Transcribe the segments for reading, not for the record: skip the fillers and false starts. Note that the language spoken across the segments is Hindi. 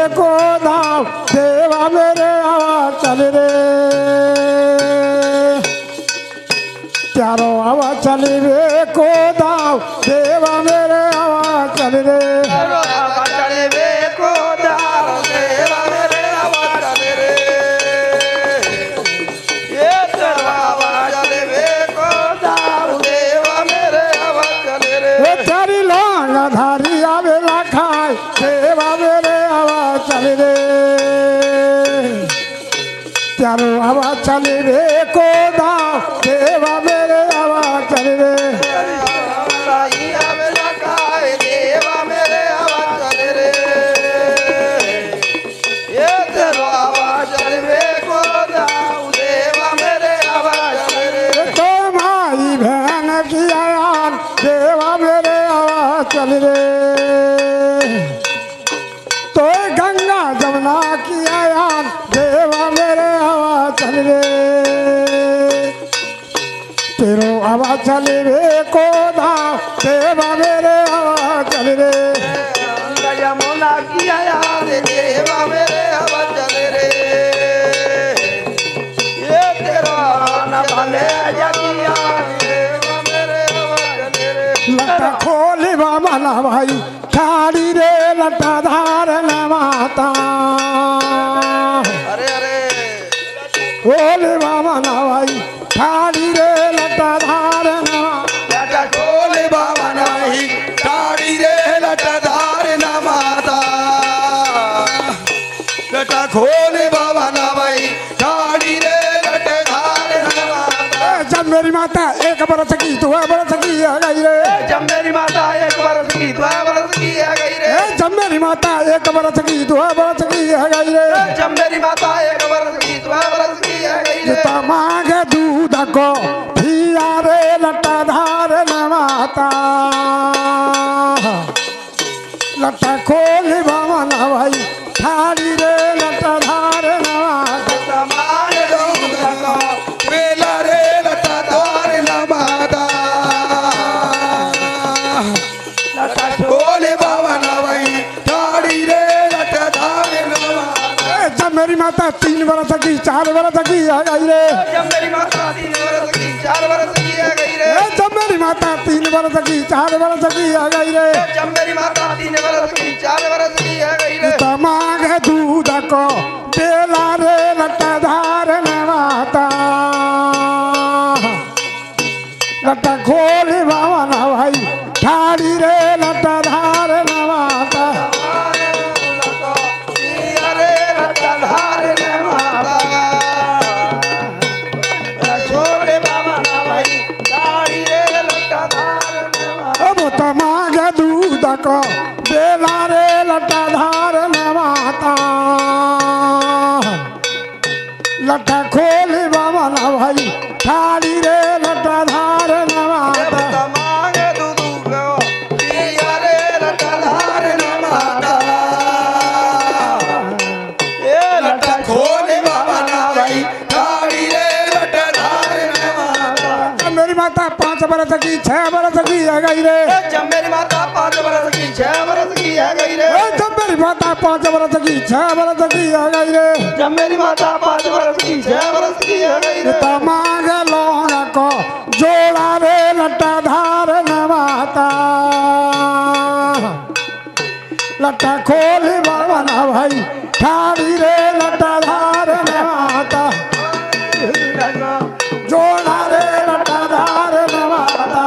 को दाव देवा मेरे आवाज चल रे चारों आवाज चली रे को दाव देवा मेरे आवाज चल रे धारी आवेला खाए देवा मेरे आवाज चल रे चारों आवाज चल रे को दाव देवा मेरे आवाज चल रे तो माई बहन की आयान देवा मेरे आवाज चल रे तो गंगा जमुना की आयान देवा मेरे आवाज चल रे तेरो आवाज चल रे को दाव देवा मेरे आवाज चल रे यमुना की आयान देवा मेरे आवाज चल रे ये तेरा न भले जगिया देवा मेरे आवाज चल रे लटा खोली बाबा ना भाई ठाड़ी रे लटा धार न माता अरे अरे खोली बाबा ना भाई ठाड़ी रे लटा धार न लटा खोले बाबा नहीं ताड़ी रे लटा धार न माता लटा खोले बाबा ना भाई ताड़ी रे लटा धार न माता जब मेरी माता एक बरस की दो बरस की आ गई रे जब मेरी माता एक बरस की दो बरस की आ गई रे जब मेरी माता एक बरस की दो बरस की आ गई रे जब मेरी माता एक बरस की दो बरस की आ गई रे मांग दूध को पिया रे लटा धार न माता लटा खोली बाबा ना भाई ठाड़ी रे लटा धार न माता समान दूध का बेला रे लटा धार न माता लटा खोले बाबा ना भाई ताड़ी रे लटा धार न माता जब मेरी माता 3 बरस की 4 बरस की आ गई रे जब मेरी माता 3 बरस की 4 बरस की आ गई रे जब मेरी माता 3 बरस की 4 बरस की आ गई रे जब मेरी माता 3 बरस की 4 बरस की आ गई रे मांग दूध को बेला रे लटा धार न माता लटा खोली बाबा ना भाई ठाड़ी रे लटा धार न माता रे लटा धार न माता छोड़े बाबा ना भाई ताड़ी रे लटा धार न माता अब तो मांग दूध को बेला रे लटा धार न माता लटा खोली बाबा ना भाई ठाड़ी रे लटा धार न माता मांग दूध को पिया रे लटा धार न माता ये लटा खोले बाबा ना भाई ताड़ी रे लटा धार न माता मेरी माता 5 बरस की 6 बरस की आ गई रे जब मेरी माता 5 बरस की 6 बरस की आ गई रे जब मेरी माता 5 बरस की 6 बरस की आ गई रे जब मेरी माता 5 बरस की 6 बरस की आ गई रे मांग लोन को जोड़ा रे लटा धार न माता लटा खोली बाबा ना भाई ठाड़ी रे लटा धार न माता जोड़ा रे लटा धार न माता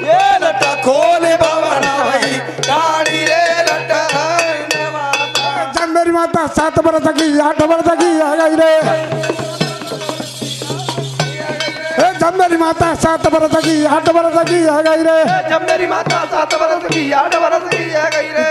ये लटा खोले बाबा ना भाई ताड़ी रे लटा धार न माता जब मेरी माता 7 बरस की 8 बरस की आ गई रे जब मेरी माता 7 बरस की 8 बरस की आ गई रे जब मेरी माता 7 बरस की 8 बरस की आ गई रे